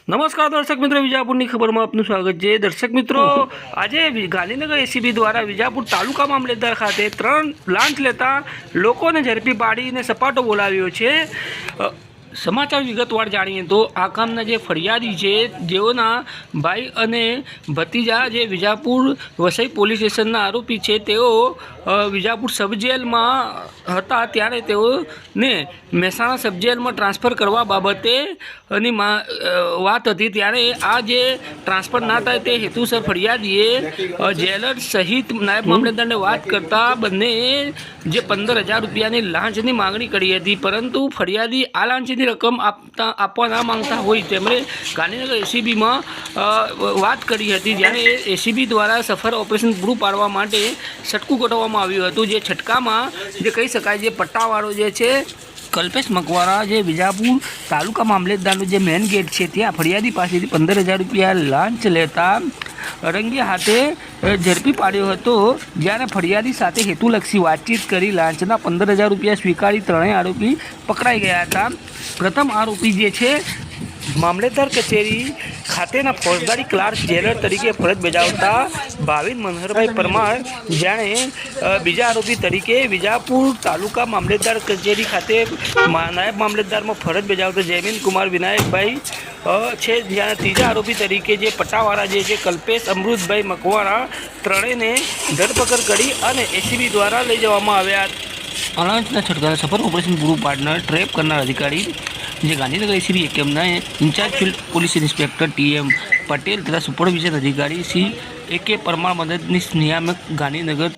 નમસ્કાર દર્શક મિત્રો, વિજાપુરની ખબરમાં આપનું સ્વાગત છે। દર્શક મિત્રો, આજે ગાંધીનગર એસીબી દ્વારા વિજાપુર તાલુકા મામલેદાર ખાતે 3 લાંચ લેતા લોકોને ઝડપી પાડીને સપાટો બોલાવ્યો છે। સમાચાર વિગતવાર જાણીએ તો આ કામના જે ફરિયાદી છે, જેઓના ભાઈ અને ભતીજા જે વિજાપુર વસઈ પોલીસ સ્ટેશનના આરોપી છે, તેઓ વિજાપુર સબ જેલમાં હતા ત્યારે તેઓને મહેસાણા સબ જેલમાં ટ્રાન્સફર કરવા બાબતે ની વાત હતી। ત્યારે આ જે ટ્રાન્સફર ના થાય તે હેતુસર ફરિયાદીએ જેલર સહિત નાયબ મામલતદારને વાત કરતા બંને જે 15,000 રૂપિયાની લાંચની માંગણી કરી હતી, પરંતુ ફરિયાદી આ લાંચની રકમ આપવા ના માંગતા હોય તેમણે ગાંધીનગર એસીબીમાં વાત કરી હતી। જ્યારે એસીબી દ્વારા સફળ ઓપરેશન પૂરું પાડવા માટે છટકું ગોઠવવામાં આવ્યું હતું। જે છટકામાં જે કહી શકાય, જે પટ્ટાવાળો જે છે કલ્પેશ મકવારા, જે વિજાપુર તાલુકા મામલેદારનો જે મેઇન ગેટ છે, ત્યાં ફરિયાદી પાસેથી 15,000 રૂપિયા લાંચ લેતા રંગે હાથે ઝડપી પાડ્યો હતો। જ્યારે ફરિયાદી સાથે હેતુલક્ષી વાતચીત કરી લાંચના 15,000 રૂપિયા સ્વીકારી ત્રણેય આરોપી પકડાઈ ગયા હતા। પ્રથમ આરોપી જે છે મામલેદાર કચેરી ખાતેના ફોજદારી ક્લાર્ક જેલર તરીકે ફરજ બજાવતા ભાવિન મનહરભાઈ પરમાર, જાણે બીજા આરોપી તરીકે વિજાપુર તાલુકા મામલેદાર કચેરી ખાતે નાયબ મામલેદારમાં ફરજ બજાવતા જયમીન કુમાર વિનાયકભાઈ છે। જ્યાં ત્રીજા આરોપી તરીકે જે પટ્ટાવાળા જે છે કલ્પેશ અમૃતભાઈ મકવારા, ત્રણેયને ધરપકડ કરી અને એસીબી દ્વારા લઈ જવામાં આવ્યા। અલાંચના છટકાના સફળ ઓપરેશન પૂરું પાડનાર ટ્રેપ કરનાર અધિકારી જે ગાંધીનગર એસીબી એકમના incharge field police inspector TM Patel તથા સુપરવિઝન અધિકારી શ્રી AK પરમાર, મદદનીશ નિયામક ગાંધીનગર